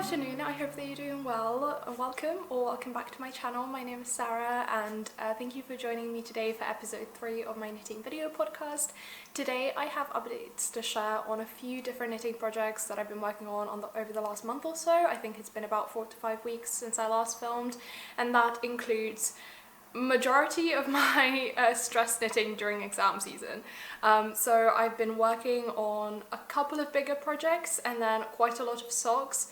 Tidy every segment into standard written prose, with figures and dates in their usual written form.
afternoon, I hope that you're doing well. Welcome back to my channel. My name is Sara and thank you for joining me today for episode 3 of my knitting video podcast. Today I have updates to share on a few different knitting projects that I've been working on over the last month or so. I think it's been about 4 to 5 weeks since I last filmed, and that includes majority of my stress knitting during exam season. So I've been working on a couple of bigger projects and then quite a lot of socks.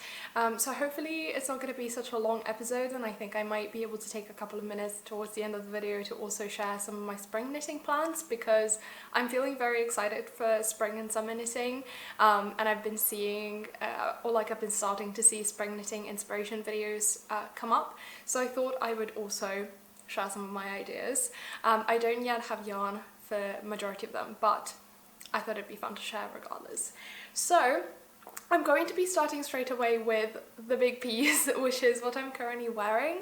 So hopefully it's not going to be such a long episode, and I think I might be able to take a couple of minutes towards the end of the video to also share some of my spring knitting plans, because I'm feeling very excited for spring and summer knitting, and I've been seeing I've been starting to see spring knitting inspiration videos come up, so I thought I would also share some of my ideas. I don't yet have yarn for majority of them, but I thought it'd be fun to share regardless. So I'm going to be starting straight away with the big piece, which is what I'm currently wearing.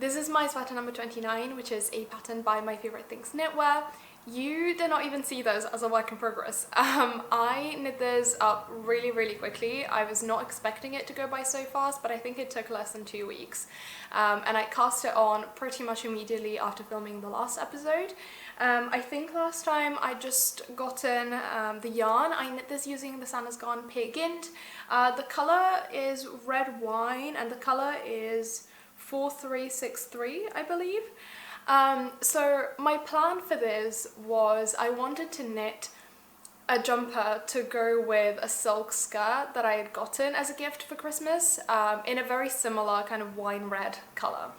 This is my sweater number 29, which is a pattern by My Favorite Things Knitwear. You did not even see those as a work in progress. I knit this up really quickly. I was not expecting it to go by so fast, but I think it took less than 2 weeks. And I cast it on pretty much immediately after filming the last episode. I think last time I just gotten the yarn. I knit this using the Sandnes Garn Peer Gynt. The colour is red wine and the colour is 4363, I believe. So my plan for this was I wanted to knit a jumper to go with a silk skirt that I had gotten as a gift for Christmas, in a very similar kind of wine red colour.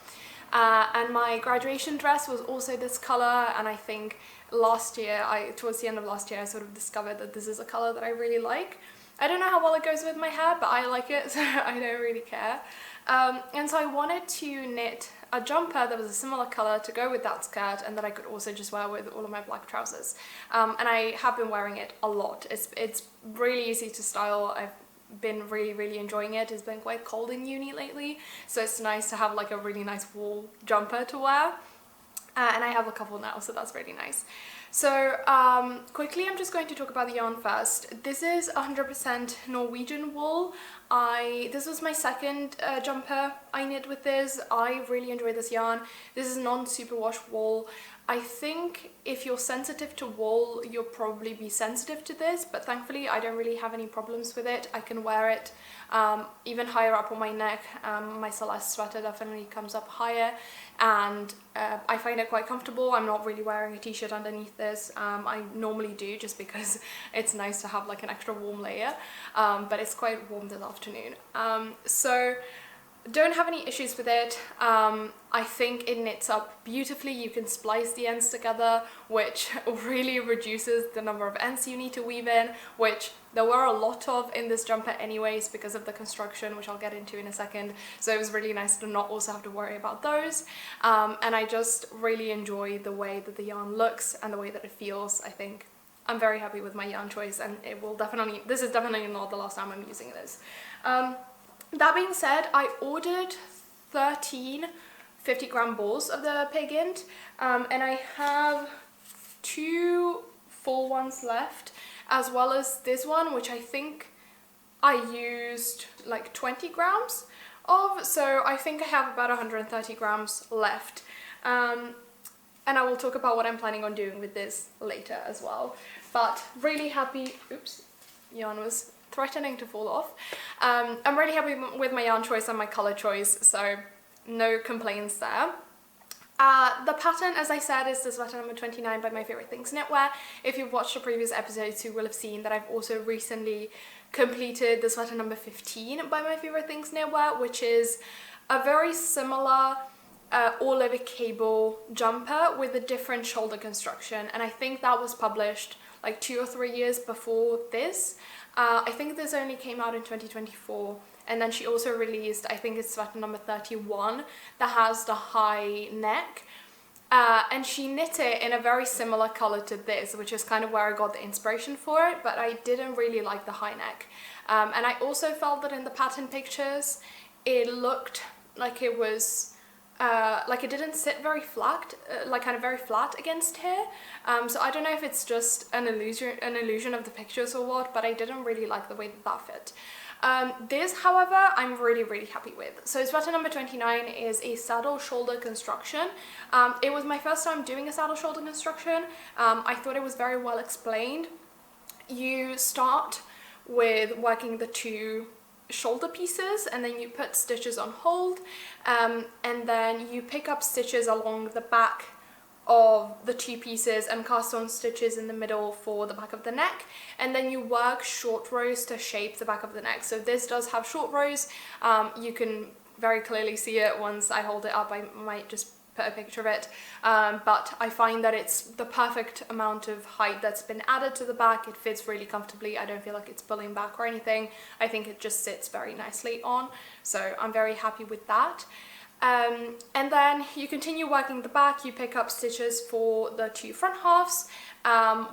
And my graduation dress was also this colour, and I think towards the end of last year, I sort of discovered that this is a colour that I really like. I don't know how well it goes with my hair, but I like it, so I don't really care. And so I wanted to knit a jumper that was a similar colour to go with that skirt, and that I could also just wear with all of my black trousers. And I have been wearing it a lot. It's really easy to style. I've been really enjoying it. It's been quite cold in uni lately, so it's nice to have like a really nice wool jumper to wear. And I have a couple now, so that's really nice. So quickly, I'm just going to talk about the yarn first. This is 100% Norwegian wool. This was my second jumper I knit with this. I really enjoy this yarn. This is non-superwash wool. I think if you're sensitive to wool, you'll probably be sensitive to this, but thankfully I don't really have any problems with it. I can wear it even higher up on my neck. My Celeste sweater definitely comes up higher, and I find it quite comfortable. I'm not really wearing a t-shirt underneath this. I normally do, just because it's nice to have like an extra warm layer, but it's quite warm this afternoon. So don't have any issues with it. I think it knits up beautifully. You can splice the ends together, which really reduces the number of ends you need to weave in, which there were a lot of in this jumper anyways because of the construction, which I'll get into in a second. So it was really nice to not also have to worry about those. And I just really enjoy the way that the yarn looks and the way that it feels. I think I'm very happy with my yarn choice, and this is definitely not the last time I'm using this. That being said, I ordered 13 50-gram balls of the Peer Gynt, and I have 2 full ones left, as well as this one, which I think I used like 20 grams of, so I think I have about 130 grams left. And I will talk about what I'm planning on doing with this later as well. But really happy, oops, yarn was threatening to fall off. I'm really happy with my yarn choice and my color choice, so no complaints there. The pattern, as I said, is the sweater number 29 by My Favorite Things Knitwear. If you've watched the previous episodes, you will have seen that I've also recently completed the sweater number 15 by My Favorite Things Knitwear, which is a very similar all over cable jumper with a different shoulder construction, and I think that was published like 2 or 3 years before this. I think this only came out in 2024, and then she also released, I think it's sweater number 31, that has the high neck, and she knit it in a very similar colour to this, which is kind of where I got the inspiration for it, but I didn't really like the high neck. And I also felt that in the pattern pictures, it looked like it was like it didn't sit very flat, like kind of very flat against here. So I don't know if it's just an illusion of the pictures or what, but I didn't really like the way that that fit. This, however, I'm really happy with. So sweater number 29 is a saddle shoulder construction. It was my first time doing a saddle shoulder construction. I thought it was very well explained. You start with working the two shoulder pieces, and then you put stitches on hold, and then you pick up stitches along the back of the two pieces and cast on stitches in the middle for the back of the neck, and then you work short rows to shape the back of the neck. So this does have short rows. You can very clearly see it once I hold it up. I might just put a picture of it, but I find that it's the perfect amount of height that's been added to the back. It fits really comfortably. I don't feel like it's pulling back or anything. I think it just sits very nicely on, so I'm very happy with that. And then you continue working the back. You pick up stitches for the two front halves,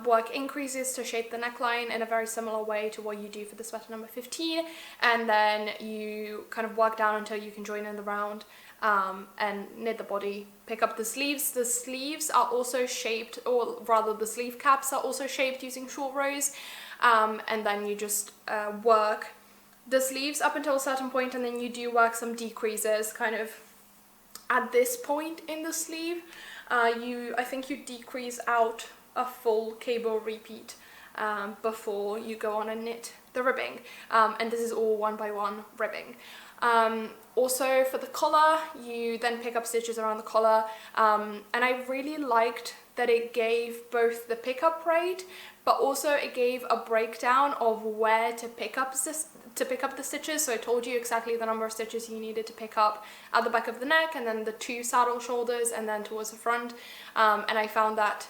work increases to shape the neckline in a very similar way to what you do for the sweater number 15, and then you kind of work down until you can join in the round, and knit the body. Pick up the sleeves. The sleeves are also shaped, or rather the sleeve caps are also shaped using short rows, and then you just work the sleeves up until a certain point, and then you do work some decreases kind of at this point in the sleeve. I think you decrease out a full cable repeat before you go on and knit the ribbing, and this is all 1 by 1 ribbing. Also for the collar, you then pick up stitches around the collar, and I really liked that it gave both the pickup rate, but also it gave a breakdown of where to pick up the stitches. So it told you exactly the number of stitches you needed to pick up at the back of the neck, and then the two saddle shoulders, and then towards the front, and I found that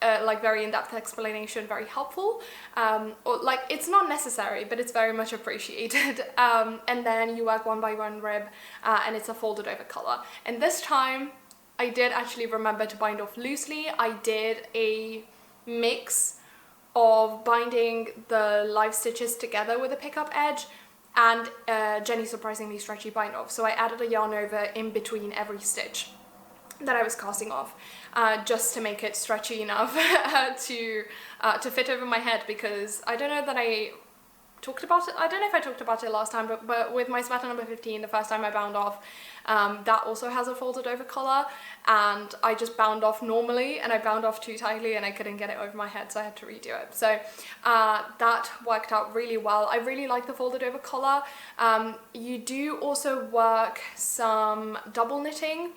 like very in-depth explanation very helpful, or like it's not necessary, but it's very much appreciated. And then you work 1 by 1 rib, and it's a folded over collar, and this time I did actually remember to bind off loosely. I did a mix of binding the live stitches together with a pickup edge and Jenny's surprisingly stretchy bind off, so I added a yarn over in between every stitch that I was casting off, just to make it stretchy enough to fit over my head, because I don't know that I talked about it, I don't know if I talked about it last time, but with my sweater number 15, the first time I bound off, that also has a folded over collar, and I just bound off normally, and I bound off too tightly and I couldn't get it over my head, so I had to redo it. So that worked out really well. I really like the folded over collar. You do also work some double knitting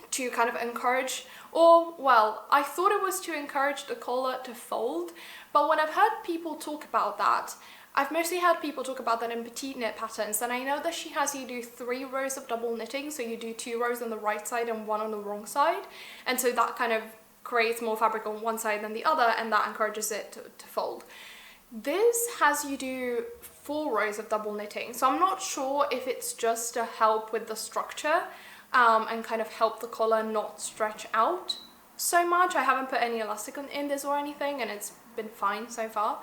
to kind of encourage, or well, I thought it was to encourage the collar to fold, but when I've heard people talk about that, I've mostly heard people talk about that in petite knit patterns, and I know that she has you do 3 rows of double knitting, so you do 2 rows on the right side and 1 on the wrong side, and so that kind of creates more fabric on one side than the other, and that encourages it to fold. This has you do 4 rows of double knitting, so I'm not sure if it's just to help with the structure and kind of help the collar not stretch out so much. I haven't put any elastic in this or anything, and it's been fine so far.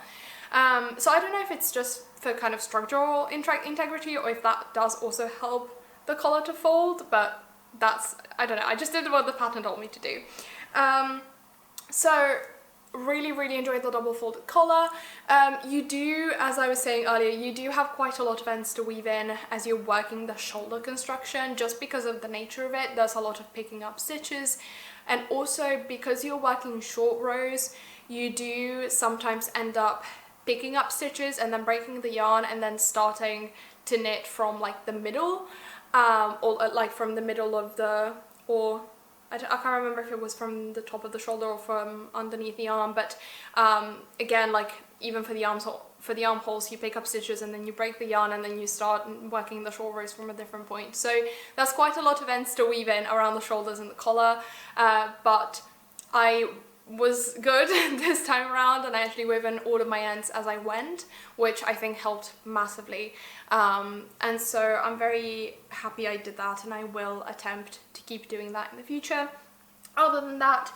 So I don't know if it's just for kind of structural integrity, or if that does also help the collar to fold, but that's, I don't know, I just did what the pattern told me to do. So really enjoyed the double folded collar. You do, as I was saying earlier, you do have quite a lot of ends to weave in as you're working the shoulder construction, just because of the nature of it. There's a lot of picking up stitches, and also because you're working short rows, you do sometimes end up picking up stitches and then breaking the yarn and then starting to knit from like the middle, or like from the middle of the, or I can't remember if it was from the top of the shoulder or from underneath the arm, but again, like even for the armholes, you pick up stitches and then you break the yarn and then you start working the short rows from a different point. So that's quite a lot of ends to weave in around the shoulders and the collar, but I was good this time around, and I actually wove in all of my ends as I went, which I think helped massively, and so I'm very happy I did that, and I will attempt to keep doing that in the future. Other than that,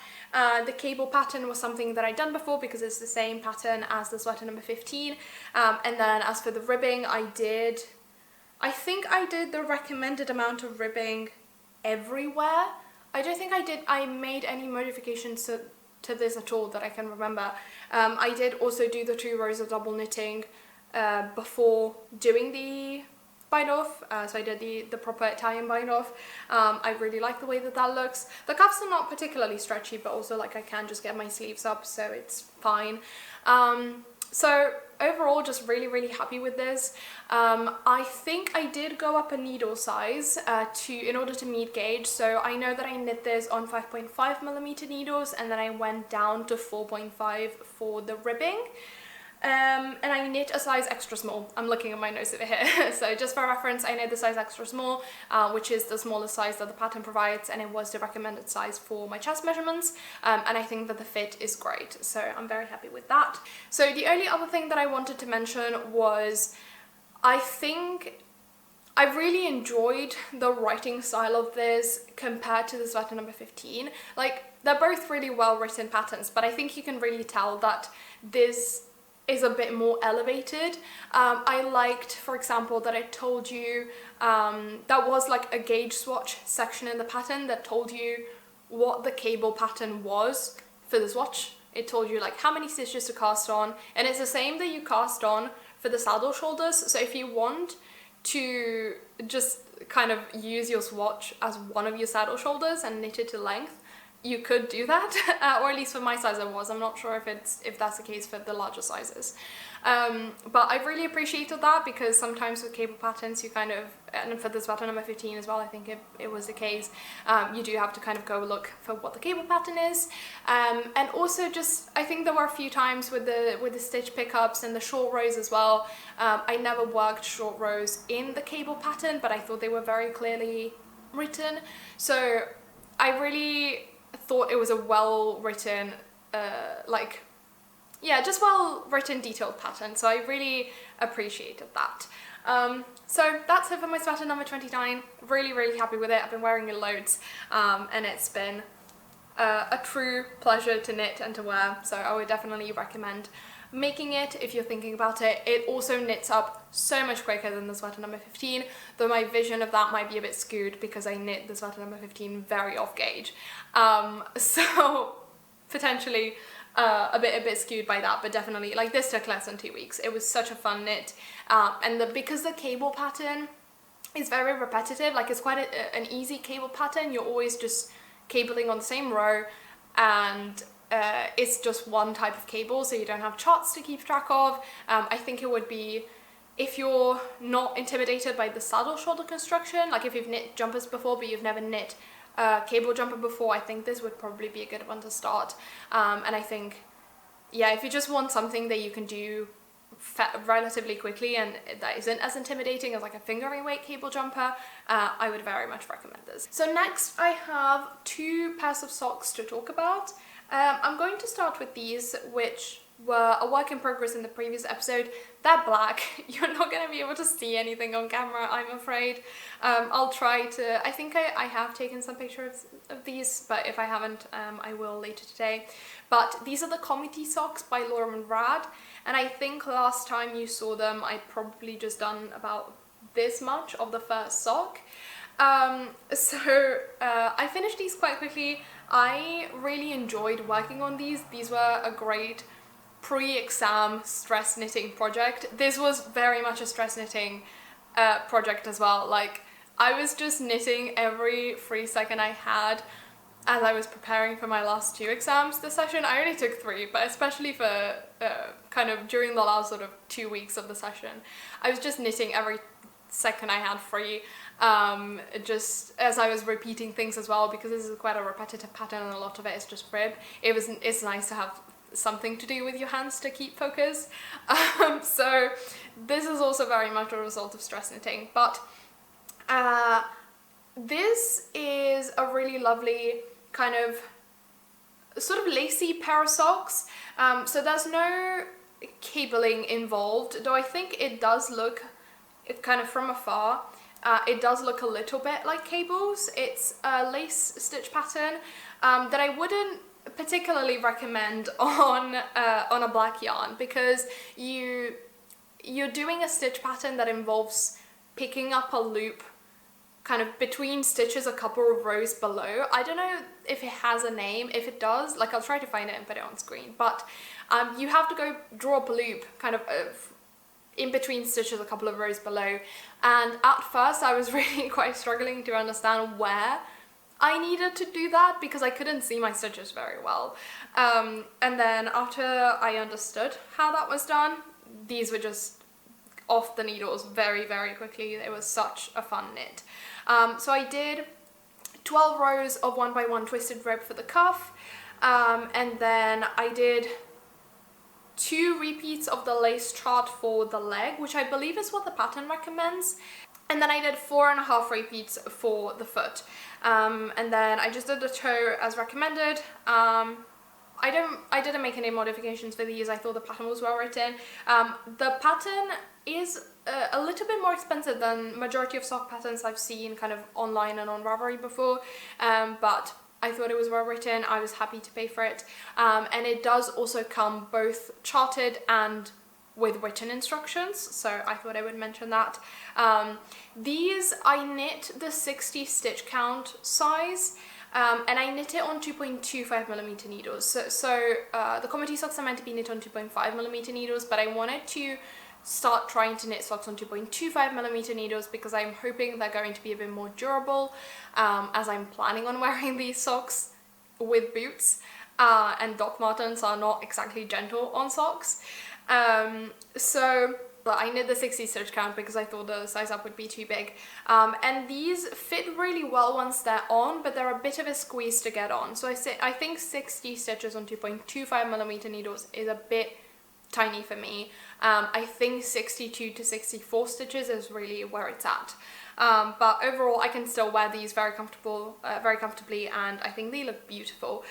the cable pattern was something that I'd done before because it's the same pattern as the sweater number 15, and then as for the ribbing, I think I did the recommended amount of ribbing everywhere. I don't think I made any modifications to this at all that I can remember. I did also do the 2 rows of double knitting before doing the bind off, so I did the proper Italian bind off. I really like the way that that looks. The cuffs are not particularly stretchy, but also like I can just get my sleeves up, so it's fine. So overall, just really happy with this. I think I did go up a needle size in order to meet gauge. So I know that I knit this on 5.5mm needles, and then I went down to 4.5 for the ribbing. And I knit a size extra small. I'm looking at my notes over here. So just for reference, I knit the size extra small, which is the smallest size that the pattern provides, and it was the recommended size for my chest measurements. And I think that the fit is great, so I'm very happy with that. So the only other thing that I wanted to mention was, I think I really enjoyed the writing style of this compared to the sweater number 15. Like, they're both really well written patterns, but I think you can really tell that this is a bit more elevated. I liked, for example, that it told you, that was like a gauge swatch section in the pattern that told you what the cable pattern was for the swatch. It told you like how many stitches to cast on, and it's the same that you cast on for the saddle shoulders. So if you want to just kind of use your swatch as one of your saddle shoulders and knit it to length, you could do that, or at least for my size it was. I'm not sure if that's the case for the larger sizes. But I really appreciated that, because sometimes with cable patterns you kind of, and for this pattern number 15 as well, I think it was the case, you do have to kind of go look for what the cable pattern is. And also just, I think there were a few times with the stitch pickups and the short rows as well. I never worked short rows in the cable pattern, but I thought they were very clearly written. So I really thought it was a well-written, just well-written detailed pattern, so I really appreciated that. So that's it for my sweater number 29. Really happy with it. I've been wearing it loads, and it's been a true pleasure to knit and to wear, so I would definitely recommend making it if you're thinking about it. It also knits up so much quicker than the sweater number 15, though my vision of that might be a bit skewed because I knit the sweater number 15 very off gauge, so potentially a bit skewed by that, but definitely, like, this took less than 2 weeks. It was such a fun knit, and because the cable pattern is very repetitive, like it's quite an easy cable pattern. You're always just cabling on the same row, and it's just one type of cable, so you don't have charts to keep track of. I think it would be, if you're not intimidated by the saddle shoulder construction, like if you've knit jumpers before but you've never knit a cable jumper before, I think this would probably be a good one to start. And I think, yeah, if you just want something that you can do relatively quickly and that isn't as intimidating as like a fingering weight cable jumper, I would very much recommend this. So next I have 2 pairs of socks to talk about. I'm going to start with these, which were a work in progress in the previous episode. They're black. You're not going to be able to see anything on camera, I'm afraid. I'll try to, I think I have taken some pictures of these, but if I haven't, I will later today. But these are the Comity socks by Laura and Rad, and I think last time you saw them, I'd probably just done about this much of the first sock. So I finished these quite quickly. I really enjoyed working on these. These were a great pre-exam stress knitting project. This was very much a stress knitting project as well. Like, I was just knitting every free second I had as I was preparing for my last 2 exams this session. I only took 3, but especially for kind of during the last sort of 2 weeks of the session, I was just knitting every second I had free, just as I was repeating things as well, because this is quite a repetitive pattern and a lot of it is just rib. It's nice to have something to do with your hands to keep focus. So this is also very much a result of stress knitting, but this is a really lovely kind of sort of lacy pair of socks. So there's no cabling involved, though I think it does look, kind of from afar, it does look a little bit like cables. It's a lace stitch pattern that I wouldn't particularly recommend on a black yarn, because you're doing a stitch pattern that involves picking up a loop kind of between stitches a couple of rows below. I don't know if it has a name. If it does, like, I'll try to find it and put it on screen, but you have to go draw up a loop kind of in between stitches a couple of rows below, and at first I was really quite struggling to understand where I needed to do that because I couldn't see my stitches very well. And then after I understood how that was done, these were just off the needles very, very quickly. It was such a fun knit. So I did 12 rows of 1x1 twisted rope for the cuff, and then I did 2 repeats of the lace chart for the leg, which I believe is what the pattern recommends. And then I did 4.5 repeats for the foot. And then I just did the toe as recommended. I didn't make any modifications for these. I thought the pattern was well written. The pattern is a little bit more expensive than majority of sock patterns I've seen kind of online and on Ravelry before, but I thought it was well written. I was happy to pay for it. And it does also come both charted and with written instructions, so I thought I would mention that. These I knit the 60 stitch count size, and I knit it on 2.25mm needles. So the Comity socks are meant to be knit on 2.5mm needles, but I wanted to start trying to knit socks on 2.25mm needles because I'm hoping they're going to be a bit more durable, as I'm planning on wearing these socks with boots, and Doc Martens are not exactly gentle on socks. But I knit the 60 stitch count because I thought the size up would be too big. And these fit really well once they're on, but they're a bit of a squeeze to get on. So I think 60 stitches on 2.25mm needles is a bit tiny for me. I think 62 to 64 stitches is really where it's at. But overall I can still wear these very comfortably, and I think they look beautiful.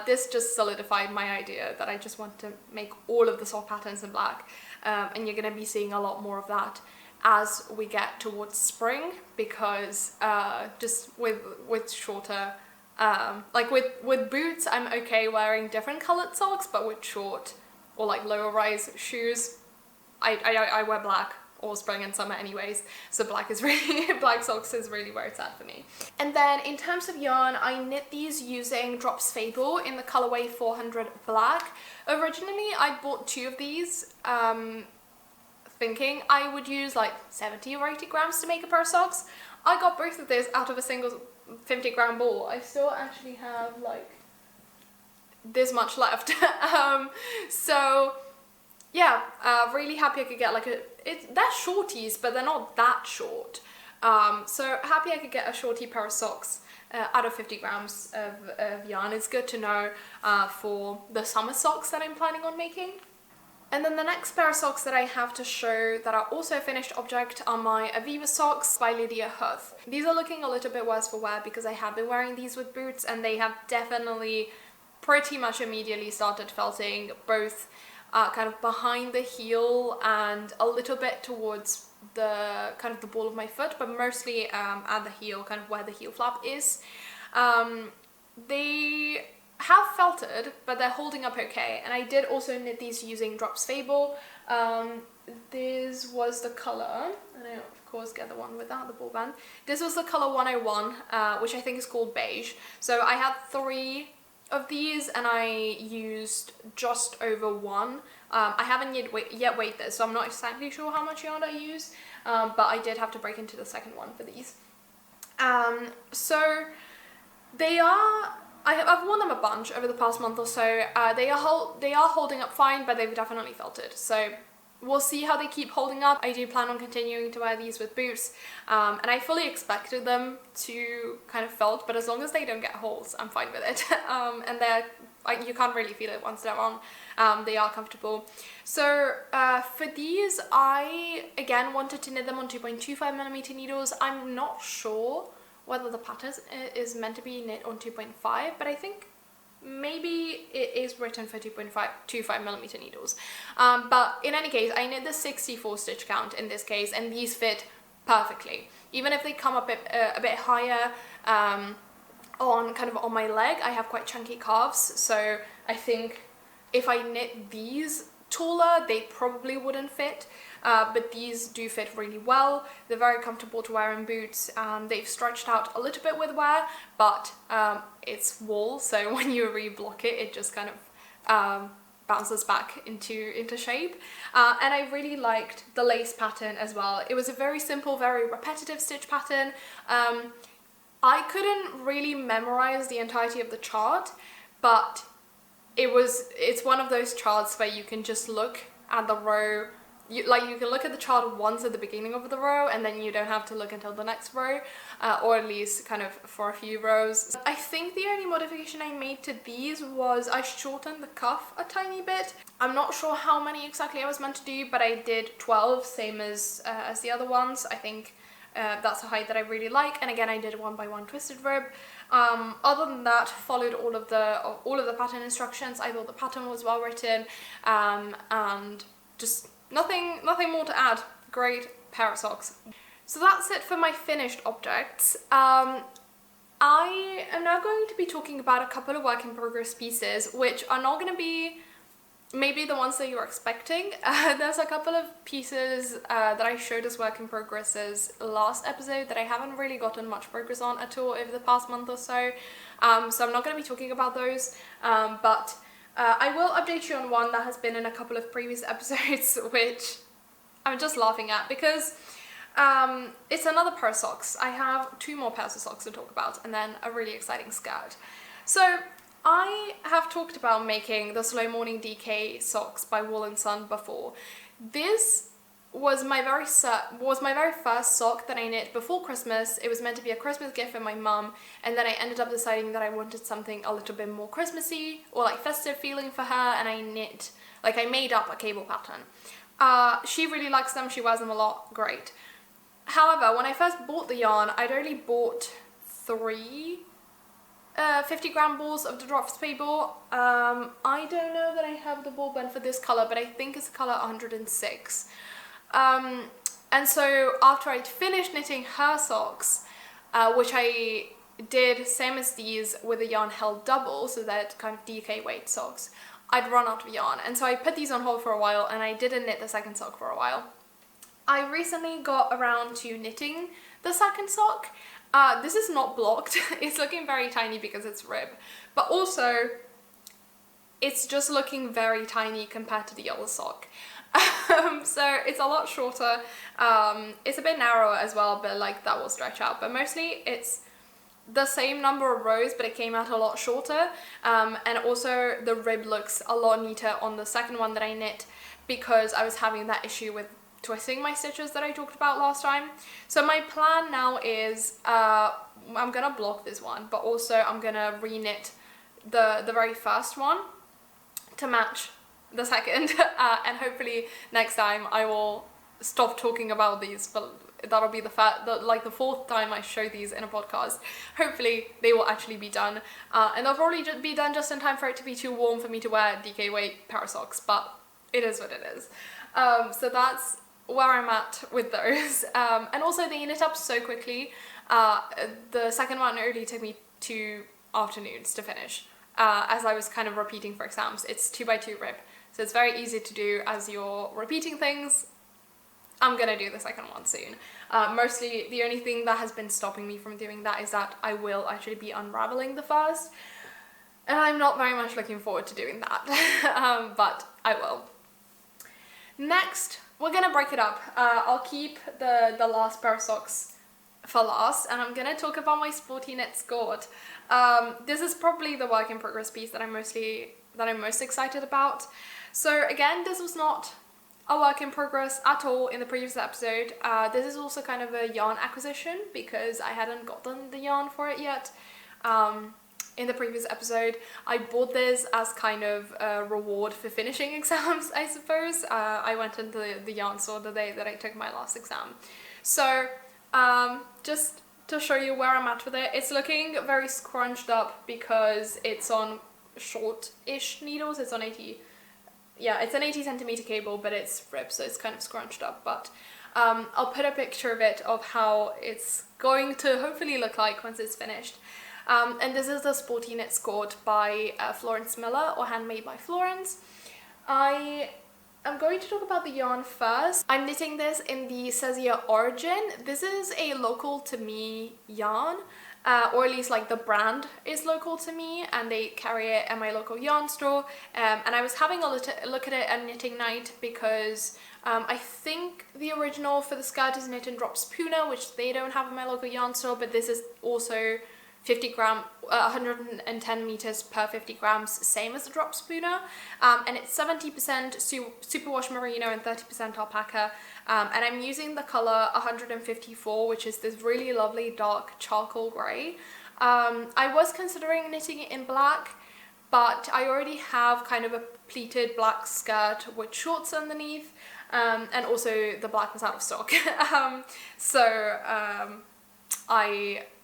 This just solidified my idea that I just want to make all of the sock patterns in black, and you're going to be seeing a lot more of that as we get towards spring, because just with shorter, like with boots I'm okay wearing different coloured socks, but with short or like lower rise shoes I wear black all spring and summer anyways, so black socks is really where it's at for me. And then in terms of yarn, I knit these using DROPS Fabel in the colorway 400 black. Originally I bought 2 of these, thinking I would use like 70 or 80 grams to make a pair of socks. I got both of these out of a single 50 gram ball. I still actually have like this much left. So yeah, really happy I could get like they're shorties, but they're not that short. So happy I could get a shorty pair of socks out of 50 grams of yarn. It's good to know for the summer socks that I'm planning on making. And then the next pair of socks that I have to show that are also a finished object are my Aviva socks by Lydia Huth. These are looking a little bit worse for wear because I have been wearing these with boots, and they have definitely pretty much immediately started felting, both kind of behind the heel and a little bit towards the kind of the ball of my foot, but mostly at the heel, kind of where the heel flap is. They have felted, but they're holding up okay. And I did also knit these using DROPS Fabel. This was the color, and I of course get the one without the ball band. This was the color 101, which I think is called beige. So I had 3 of these and I used just over 1. I haven't yet weighed this, so I'm not exactly sure how much yarn I used, but I did have to break into the second one for these. So they are, I've worn them a bunch over the past month or so. They are holding up fine, but they've definitely felted, so we'll see how they keep holding up. I do plan on continuing to wear these with boots, and I fully expected them to kind of felt, but as long as they don't get holes, I'm fine with it. And you can't really feel it once they're on. They are comfortable. So for these, I again wanted to knit them on 2.25mm needles. I'm not sure whether the pattern is meant to be knit on 2.5, but I think maybe it is written for 2.25mm needles. But in any case, I knit the 64 stitch count in this case, and these fit perfectly. Even if they come up a bit higher on my leg, I have quite chunky calves, so I think if I knit these taller, they probably wouldn't fit. But these do fit really well. They're very comfortable to wear in boots. They've stretched out a little bit with wear, but it's wool, so when you re-block it, it just kind of bounces back into shape. And I really liked the lace pattern as well. It was a very simple, very repetitive stitch pattern. I couldn't really memorize the entirety of the chart, but it's one of those charts where you can just look at the row. You can look at the chart once at the beginning of the row, and then you don't have to look until the next row, or at least kind of for a few rows. I think the only modification I made to these was I shortened the cuff a tiny bit. I'm not sure how many exactly I was meant to do, but I did 12, same as the other ones. I think that's a height that I really like, and again I did 1x1 twisted rib. Other than that, followed all of the pattern instructions. I thought the pattern was well written, and just nothing more to add. Great pair of socks. So that's it for my finished objects. I am now going to be talking about a couple of work in progress pieces, which are not going to be maybe the ones that you're expecting. There's a couple of pieces that I showed as work in progresses last episode that I haven't really gotten much progress on at all over the past month or so. So I'm not going to be talking about those, but I will update you on one that has been in a couple of previous episodes, which I'm just laughing at because it's another pair of socks. I have 2 more pairs of socks to talk about, and then a really exciting skirt. So I have talked about making the Slow Morning DK socks by Woollensun before. This was my very first sock that I knit before Christmas. It was meant to be a Christmas gift for my mum, and then I ended up deciding that I wanted something a little bit more Christmassy or like festive feeling for her, and I made up a cable pattern. She really likes them, she wears them a lot, great. However, when I first bought the yarn, I'd only bought 3 50-gram balls of the DROPS Fabel. I don't know that I have the ball bend for this colour, but I think it's colour 106. And so after I'd finished knitting her socks, which I did same as these with the yarn held double, so that kind of DK weight socks, I'd run out of yarn, and so I put these on hold for a while and I didn't knit the second sock for a while. I recently got around to knitting the second sock. This is not blocked. It's looking very tiny because it's rib, but also it's just looking very tiny compared to the other sock. So it's a lot shorter. It's a bit narrower as well, but like that will stretch out, but mostly it's the same number of rows, but it came out a lot shorter. And also the rib looks a lot neater on the second one that I knit, because I was having that issue with twisting my stitches that I talked about last time. So my plan now is I'm gonna block this one, but also I'm gonna re-knit the very first one to match the second, and hopefully next time I will stop talking about these, but that'll be the 4th time I show these in a podcast. Hopefully they will actually be done, and they'll probably be done just in time for it to be too warm for me to wear DK weight pair of socks, but it is what it is. So that's where I'm at with those. And also they knit up so quickly. The second one only took me 2 afternoons to finish, as I was kind of repeating for exams. It's 2x2 rib, so it's very easy to do as you're repeating things. I'm gonna do the second one soon. Mostly the only thing that has been stopping me from doing that is that I will actually be unraveling the first, and I'm not very much looking forward to doing that. But I will. Next, we're gonna break it up. I'll keep the last pair of socks for last, and I'm gonna talk about my Sporty knit Skort. This is probably the work in progress piece that I'm most excited about. So again, this was not a work in progress at all in the previous episode. This is also kind of a yarn acquisition because I hadn't gotten the yarn for it yet. In the previous episode, I bought this as kind of a reward for finishing exams, I suppose. I went into the yarn store the day that I took my last exam. So just to show you where I'm at with it, it's looking very scrunched up because it's on short-ish needles. It's on 80, yeah, it's an 80 centimeter cable, but it's ribbed, so it's kind of scrunched up. But I'll put a picture of it of how it's going to hopefully look like once it's finished. And this is the Sporty knit Skort by Florence Miller, or Handmade by Florence. I am going to talk about the yarn first. I'm knitting this in the Sesia Origin. This is a local to me yarn. or at least like the brand is local to me, and they carry it at my local yarn store. And I was having a look at it at knitting night because I think the original for the skirt is knit in DROPS Puna, which they don't have in my local yarn store, but this is also 110 meters per 50 grams, same as the DROPS Puna, and it's 70% superwash merino and 30% alpaca, and I'm using the color 154, which is this really lovely dark charcoal grey. I was considering knitting it in black, but I already have kind of a pleated black skirt with shorts underneath, and also the black was out of stock.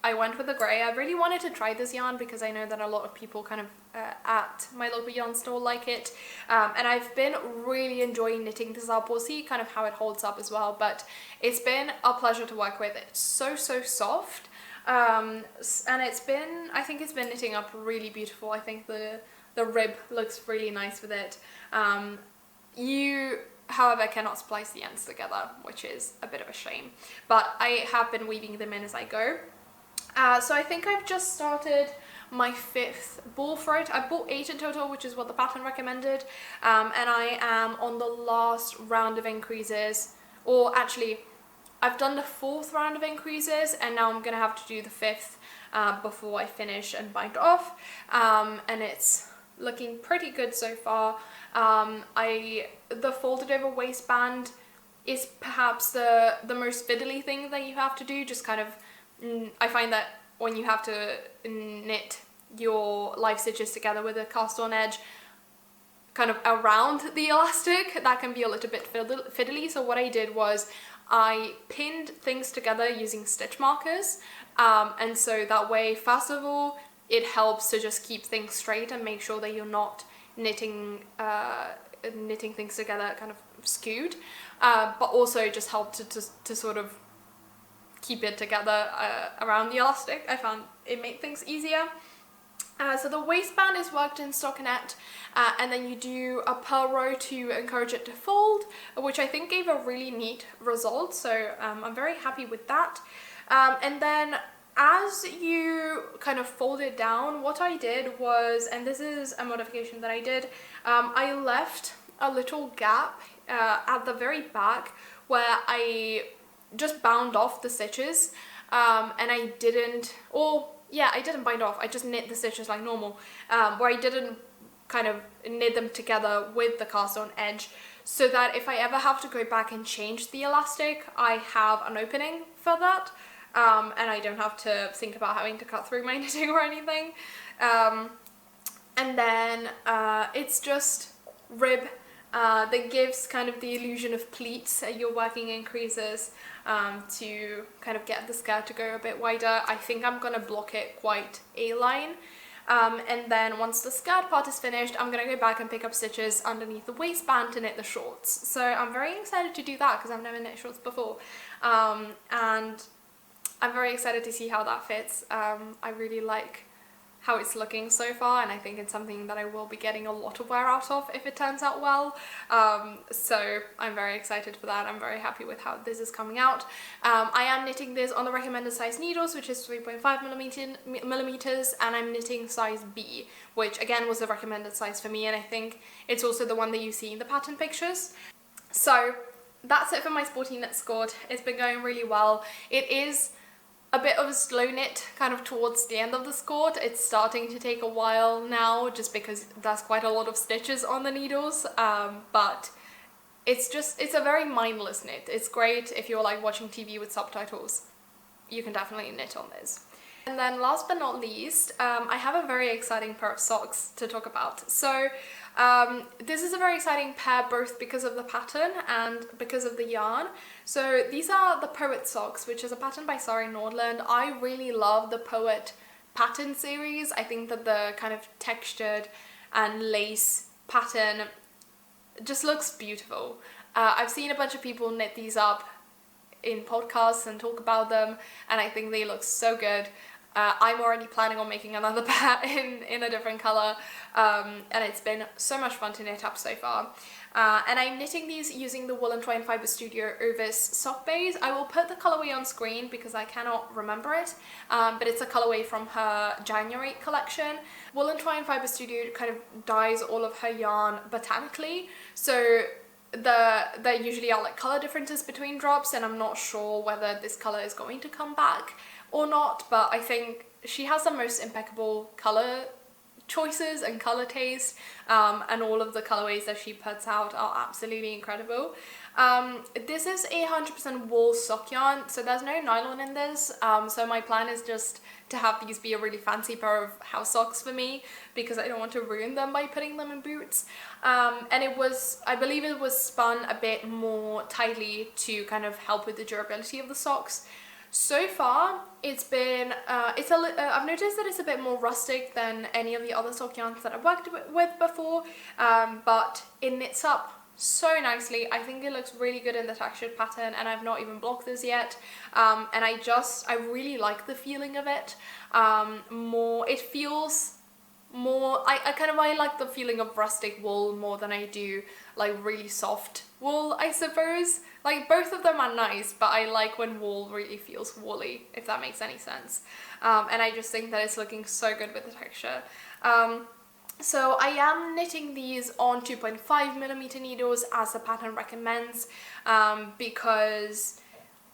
I went with the grey. I really wanted to try this yarn because I know that a lot of people kind of at my local yarn store like it, and I've been really enjoying knitting this up. We'll see kind of how it holds up as well, but it's been a pleasure to work with. It's so soft, and I think it's been knitting up really beautiful. I think the rib looks really nice with it. You, however, cannot splice the ends together, which is a bit of a shame, but I have been weaving them in as I go. So I think I've just started my 5th ball for it. I bought 8 in total, which is what the pattern recommended, and I am on the last round of increases, or actually I've done the 4th round of increases, and now I'm gonna have to do the 5th before I finish and bind off, and it's looking pretty good so far. The folded over waistband is perhaps the most fiddly thing that you have to do. Just kind of, I find that when you have to knit your live stitches together with a cast on edge kind of around the elastic, that can be a little bit fiddly. So what I did was I pinned things together using stitch markers, and so that way, first of all, it helps to just keep things straight and make sure that you're not knitting things together kind of skewed, but also just help to sort of keep it together around the elastic. I found it made things easier. So the waistband is worked in stockinette, and then you do a purl row to encourage it to fold, which I think gave a really neat result, so I'm very happy with that. And then as you kind of fold it down, what I did was, and this is a modification that I did, I left a little gap at the very back where I just bound off the stitches, and I didn't bind off, I just knit the stitches like normal, where I didn't kind of knit them together with the cast on edge, so that if I ever have to go back and change the elastic, I have an opening for that, and I don't have to think about having to cut through my knitting or anything. And then it's just rib that gives kind of the illusion of pleats. You're working increases to kind of get the skirt to go a bit wider. I think I'm gonna block it quite A-line. And then once the skirt part is finished, I'm gonna go back and pick up stitches underneath the waistband to knit the shorts. So I'm very excited to do that because I've never knit shorts before. And I'm very excited to see how that fits. I really like how it's looking so far, and I think it's something that I will be getting a lot of wear out of if it turns out well. So I'm very excited for that. I'm very happy with how this is coming out. I am knitting this on the recommended size needles, which is 3.5 millimeters, and I'm knitting size B, which again was the recommended size for me, and I think it's also the one that you see in the pattern pictures. So that's it for my Sporty knit Skort. It's been going really well. It is a bit of a slow knit kind of towards the end of the Skort. It's starting to take a while now just because there's quite a lot of stitches on the needles, but it's a very mindless knit. It's great if you're like watching TV with subtitles. You can definitely knit on this. And then last but not least, I have a very exciting pair of socks to talk about. So this is a very exciting pair both because of the pattern and because of the yarn. So these are the Poet socks, which is a pattern by Sari Nordlund. I really love the Poet pattern series. I think that the kind of textured and lace pattern just looks beautiful. I've seen a bunch of people knit these up in podcasts and talk about them, and I think they look so good. I'm already planning on making another pair in a different colour, and it's been so much fun to knit up so far. and I'm knitting these using the Woollentwine Fibrestudio Ovis Sock beige. I will put the colorway on screen because I cannot remember it, but it's a colorway from her January collection. Woollentwine Fibrestudio kind of dyes all of her yarn botanically, so there usually are like color differences between drops, and I'm not sure whether this color is going to come back or not, but I think she has the most impeccable color choices and color taste, and all of the colorways that she puts out are absolutely incredible. This is a 100% wool sock yarn, so there's no nylon in this, so my plan is just to have these be a really fancy pair of house socks for me, because I don't want to ruin them by putting them in boots. And it was, I believe it was spun a bit more tightly to kind of help with the durability of the socks. So far, it's been, I've noticed that it's a bit more rustic than any of the other sock yarns that I've worked with before, but it knits up so nicely. I think it looks really good in the textured pattern, and I've not even blocked this yet, and I really like the feeling of it. It feels more, I like the feeling of rustic wool more than I do like really soft wool, I suppose. Like, both of them are nice, but I like when wool really feels woolly, if that makes any sense. And I just think that it's looking so good with the texture. So I am knitting these on 2.5mm needles as the pattern recommends, because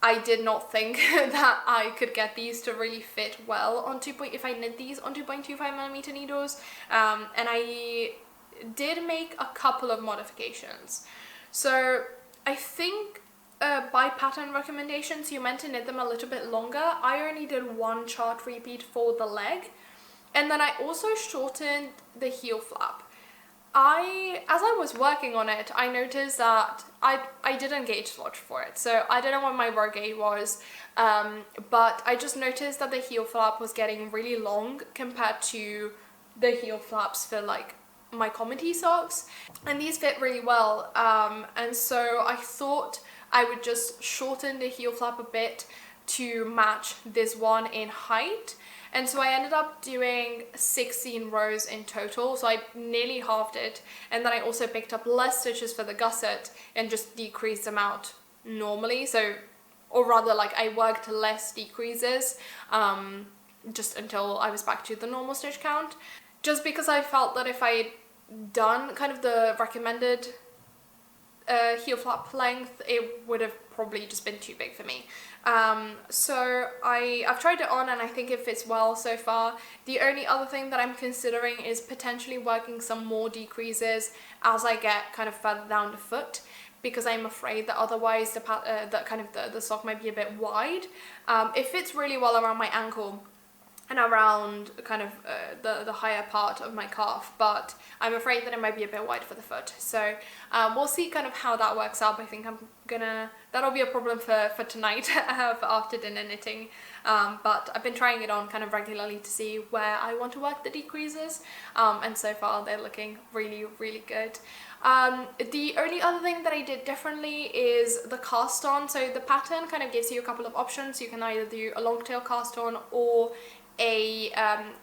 I did not think that I could get these to really fit well on if I knit these on 2.25mm needles, and I did make a couple of modifications. So I think by pattern recommendations you meant to knit them a little bit longer. I only did one chart repeat for the leg, and then I also shortened the heel flap. As I was working on it, I noticed that I didn't gauge swatch for it, so I don't know what my row gauge was, but I just noticed that the heel flap was getting really long compared to the heel flaps for like my Comity socks, and these fit really well, and so I thought I would just shorten the heel flap a bit to match this one in height. And so I ended up doing 16 rows in total, so I nearly halved it, and then I also picked up less stitches for the gusset and just decreased them out normally, so, or rather like I worked less decreases just until I was back to the normal stitch count, just because I felt that if I had done kind of the recommended heel flap length, it would have probably just been too big for me. So I've tried it on and I think it fits well so far. The only other thing that I'm considering is potentially working some more decreases as I get kind of further down the foot, because I'm afraid that otherwise the sock might be a bit wide. It fits really well around my ankle and around kind of the higher part of my calf, but I'm afraid that it might be a bit wide for the foot. So we'll see kind of how that works out. I think that'll be a problem for tonight, for after dinner knitting, but I've been trying it on kind of regularly to see where I want to work the decreases, and so far they're looking really, really good. The only other thing that I did differently is the cast on. So the pattern kind of gives you a couple of options. You can either do a long tail cast on or a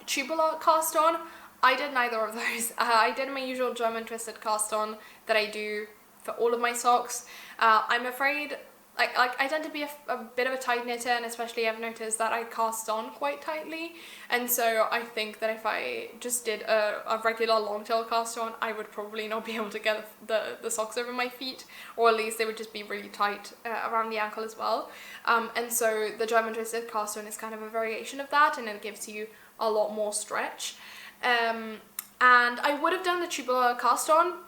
tubular cast on. I did neither of those. I did my usual German twisted cast on that I do for all of my socks. I'm afraid, I tend to be a bit of a tight knitter, and especially I've noticed that I cast on quite tightly, and so I think that if I just did a regular long tail cast on, I would probably not be able to get the socks over my feet, or at least they would just be really tight around the ankle as well. And so the German twisted cast on is kind of a variation of that, and it gives you a lot more stretch. And I would have done the tubular cast on,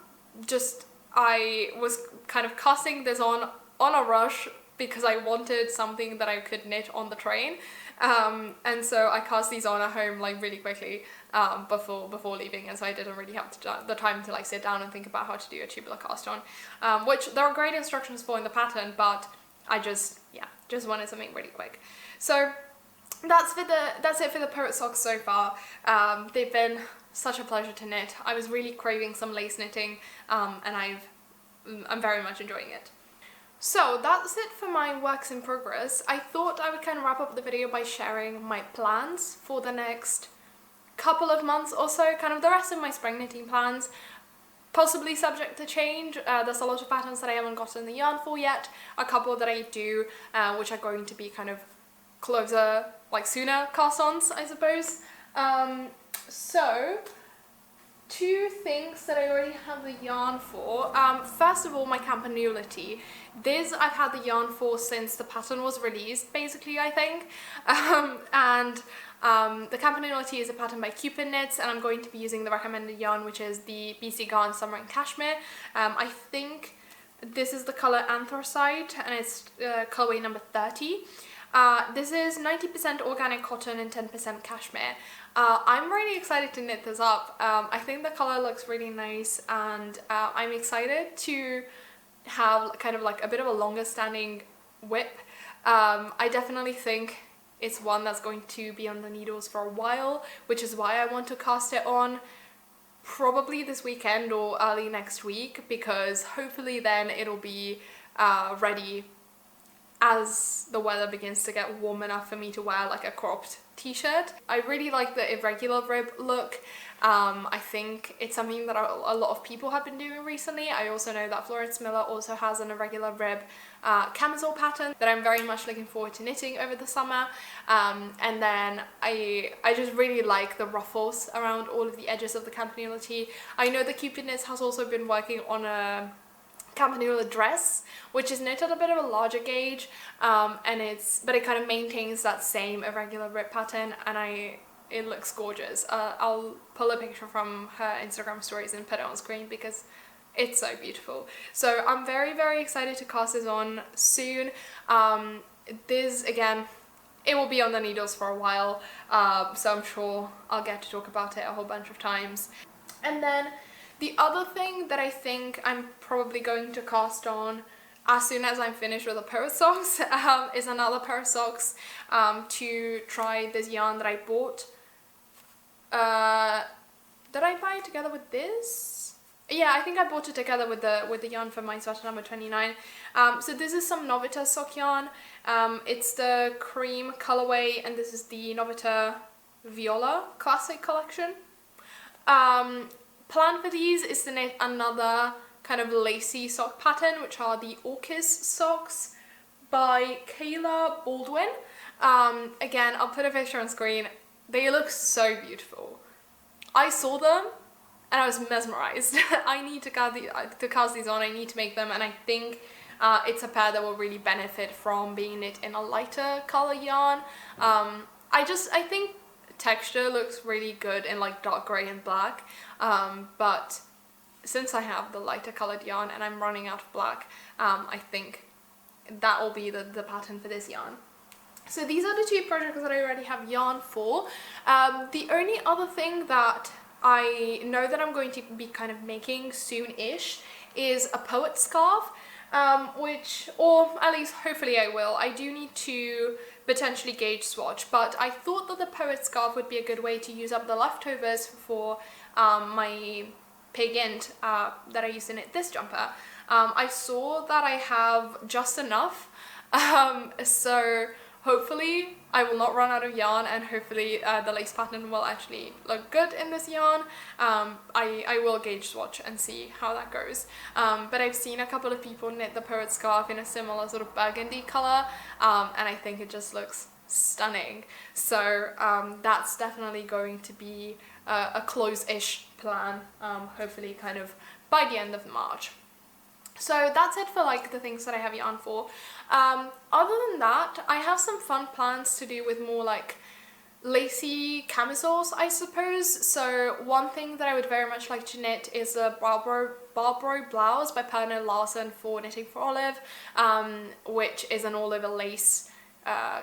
just I was kind of casting this on a rush because I wanted something that I could knit on the train, and so I cast these on at home like really quickly before leaving, and so I didn't really have the time to like sit down and think about how to do a tubular cast on, which there are great instructions for in the pattern, but I just wanted something really quick. So that's it for the Poet socks so far. They've been such a pleasure to knit. I was really craving some lace knitting, and I'm very much enjoying it. So that's it for my works in progress. I thought I would kind of wrap up the video by sharing my plans for the next couple of months or so, kind of the rest of my spring knitting plans. possibly subject to change. There's a lot of patterns that I haven't gotten the yarn for yet, a couple that I do, which are going to be kind of closer, like sooner cast-ons, I suppose. So, two things that I already have the yarn for. First of all, my Campanula tee. This I've had the yarn for since the pattern was released, basically, I think. The Campanula tee is a pattern by Cupid Knits, and I'm going to be using the recommended yarn, which is the BC Garn Summer and Cashmere. I think this is the colour Anthracite, and it's colourway number 30. This is 90% organic cotton and 10% cashmere. I'm really excited to knit this up. I think the colour looks really nice, and I'm excited to have kind of like a bit of a longer standing whip. I definitely think it's one that's going to be on the needles for a while, which is why I want to cast it on probably this weekend or early next week, because hopefully then it'll be ready as the weather begins to get warm enough for me to wear like a cropped t-shirt. I really like the irregular rib look. I think it's something that a lot of people have been doing recently. I also know that Florence Miller also has an irregular rib camisole pattern that I'm very much looking forward to knitting over the summer. And then I just really like the ruffles around all of the edges of the Campanula tee. I know the Cupid Knits has also been working on a Campanula dress, which is knit at a bit of a larger gauge, but it kind of maintains that same irregular rib pattern, and it looks gorgeous. I'll pull a picture from her Instagram stories and put it on screen because it's so beautiful. So I'm very, very excited to cast this on soon. This, again, it will be on the needles for a while, so I'm sure I'll get to talk about it a whole bunch of times. And then the other thing that I think I'm probably going to cast on as soon as I'm finished with the Poet Socks is another pair of socks to try this yarn that I bought. Did I buy it together with this? Yeah, I think I bought it together with the yarn for my sweater number 29. So this is some Novita sock yarn. It's the cream colorway, and this is the Novita Viola Classic collection. Plan for these is to knit another kind of lacy sock pattern, which are the Ovis socks by Kayla Baldwin. Again, I'll put a picture on screen. They look so beautiful. I saw them and I was mesmerized. I need to cast these on, I need to make them, and I think it's a pair that will really benefit from being knit in a lighter color yarn. I think texture looks really good in like dark grey and black, but since I have the lighter coloured yarn and I'm running out of black, I think that will be the pattern for this yarn. So these are the two projects that I already have yarn for. The only other thing that I know that I'm going to be kind of making soon-ish is a poet scarf, or at least hopefully I will. I do need to potentially gauge swatch, but I thought that the poet scarf would be a good way to use up the leftovers for my Peer Gynt that I used to knit this jumper. I saw that I have just enough, so hopefully I will not run out of yarn, and hopefully the lace pattern will actually look good in this yarn. I will gauge swatch and see how that goes. But I've seen a couple of people knit the poet scarf in a similar sort of burgundy colour, and I think it just looks stunning. So that's definitely going to be a close-ish plan, hopefully kind of by the end of March. So that's it for like the things that I have yarn for. Other than that, I have some fun plans to do with more like lacy camisoles, I suppose. So one thing that I would very much like to knit is a Barbaro blouse by Pernod Larsen for Knitting for Olive, which is an all over lace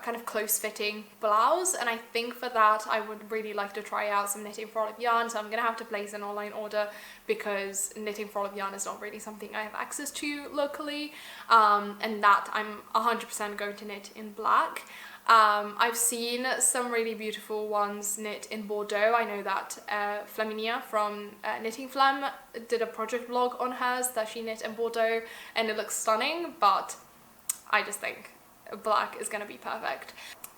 kind of close-fitting blouse, and I think for that I would really like to try out some Knitting for Olive yarn, so I'm gonna have to place an online order because Knitting for Olive yarn is not really something I have access to locally, and that I'm 100% going to knit in black. I've seen some really beautiful ones knit in Bordeaux. I know that Flaminia from Knitting Flam did a project vlog on hers that she knit in Bordeaux, and it looks stunning, but I just think black is gonna be perfect.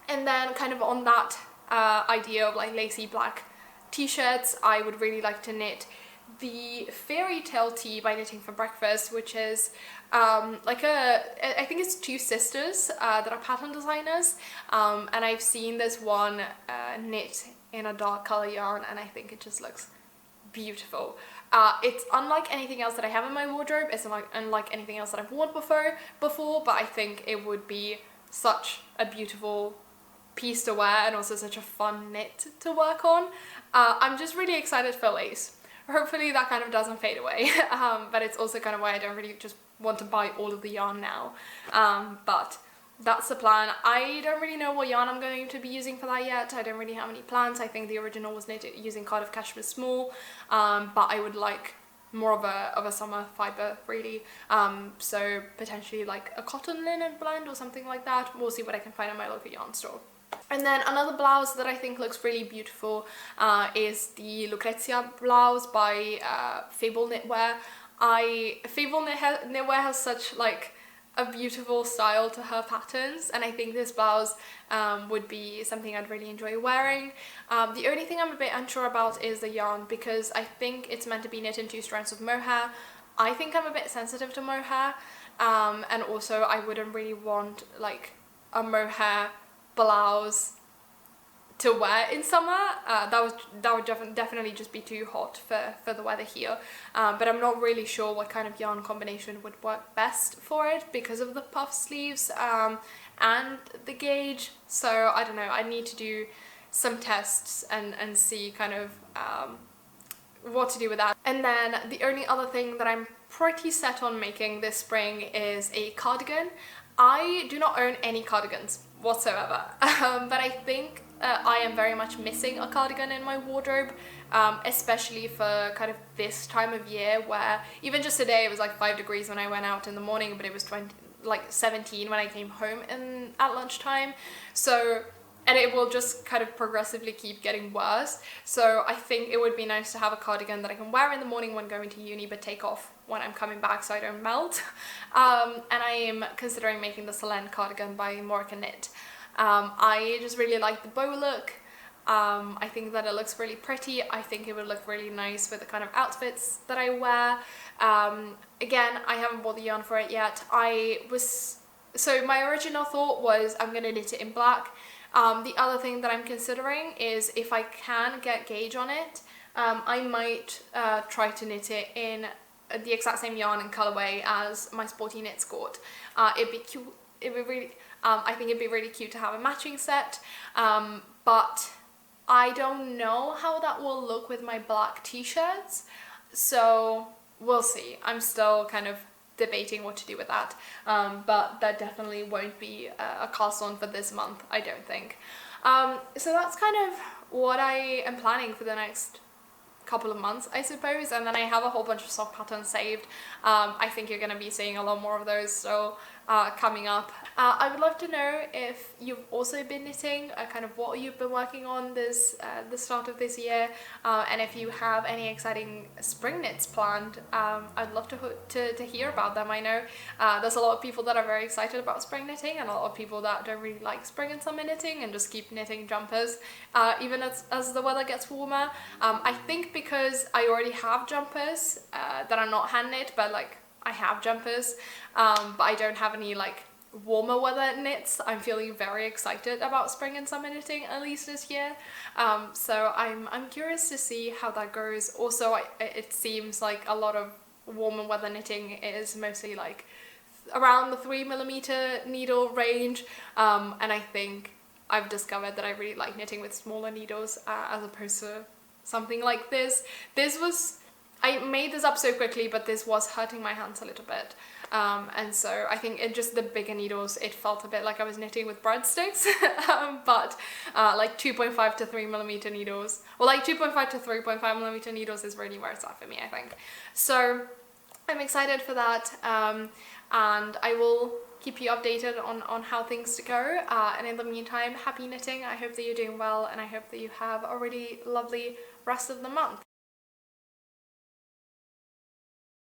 And then kind of on that idea of like lacy black t-shirts, I would really like to knit the Fairy Tale Tee by Knitting for Breakfast, which is I think it's two sisters that are pattern designers, and I've seen this one knit in a dark color yarn, and I think it just looks beautiful. It's unlike anything else that I have in my wardrobe. It's unlike anything else that I've worn before, but I think it would be such a beautiful piece to wear, and also such a fun knit to work on. I'm just really excited for lace. Hopefully that kind of doesn't fade away, but it's also kind of why I don't really just want to buy all of the yarn now. But that's the plan. I don't really know what yarn I'm going to be using for that yet. I don't really have any plans. I think the original was knitted using Cardiff Cashmere Small, but I would like more of a summer fibre, really. So potentially like a cotton linen blend or something like that. We'll see what I can find in my local yarn store. And then another blouse that I think looks really beautiful is the Lucrezia blouse by Fabel Knitwear. Fabel Knitwear has such like a beautiful style to her patterns, and I think this blouse would be something I'd really enjoy wearing. The only thing I'm a bit unsure about is the yarn, because I think it's meant to be knit in 2 strands of mohair. I think I'm a bit sensitive to mohair, and also I wouldn't really want like a mohair blouse to wear in summer. That would definitely just be too hot for the weather here, but I'm not really sure what kind of yarn combination would work best for it because of the puff sleeves and the gauge. So I don't know, I need to do some tests and see kind of what to do with that. And then the only other thing that I'm pretty set on making this spring is a cardigan. I do not own any cardigans whatsoever, but I think I am very much missing a cardigan in my wardrobe, especially for kind of this time of year, where even just today it was like 5 degrees when I went out in the morning, but it was 17 when I came home at lunchtime. So, and it will just kind of progressively keep getting worse. So I think it would be nice to have a cardigan that I can wear in the morning when going to uni, but take off when I'm coming back so I don't melt. And I am considering making the Solène cardigan by Moroccan Knit. I just really like the bow look. I think that it looks really pretty. I think it would look really nice with the kind of outfits that I wear. Again, I haven't bought the yarn for it yet. So my original thought was I'm gonna knit it in black. The other thing that I'm considering is if I can get gauge on it, I might try to knit it in the exact same yarn and colorway as my Sporty knit Skort. It'd be cute. It'd be really. I think it'd be really cute to have a matching set, but I don't know how that will look with my black t-shirts, so we'll see. I'm still kind of debating what to do with that, but that definitely won't be a cast on for this month, I don't think. So that's kind of what I am planning for the next couple of months, I suppose, and then I have a whole bunch of sock patterns saved. I think you're going to be seeing a lot more of those, so coming up. I would love to know if you've also been knitting, kind of what you've been working on the start of this year, and if you have any exciting spring knits planned. I'd love to hear about them. I know there's a lot of people that are very excited about spring knitting, and a lot of people that don't really like spring and summer knitting and just keep knitting jumpers even as the weather gets warmer. I think because I already have jumpers that are not hand knit, but like I have jumpers, but I don't have any like warmer weather knits. I'm feeling very excited about spring and summer knitting, at least this year. So I'm curious to see how that goes. Also, it seems like a lot of warmer weather knitting is mostly like around the 3mm needle range, and I think I've discovered that I really like knitting with smaller needles as opposed to something like this. I made this up so quickly, but this was hurting my hands a little bit. And so I think just the bigger needles, it felt a bit like I was knitting with breadsticks, but like 2.5 to 3mm needles, or like 2.5 to 3.5mm needles is really where it's at for me, I think. So I'm excited for that, and I will keep you updated on how things go. And in the meantime, happy knitting. I hope that you're doing well, and I hope that you have a really lovely rest of the month.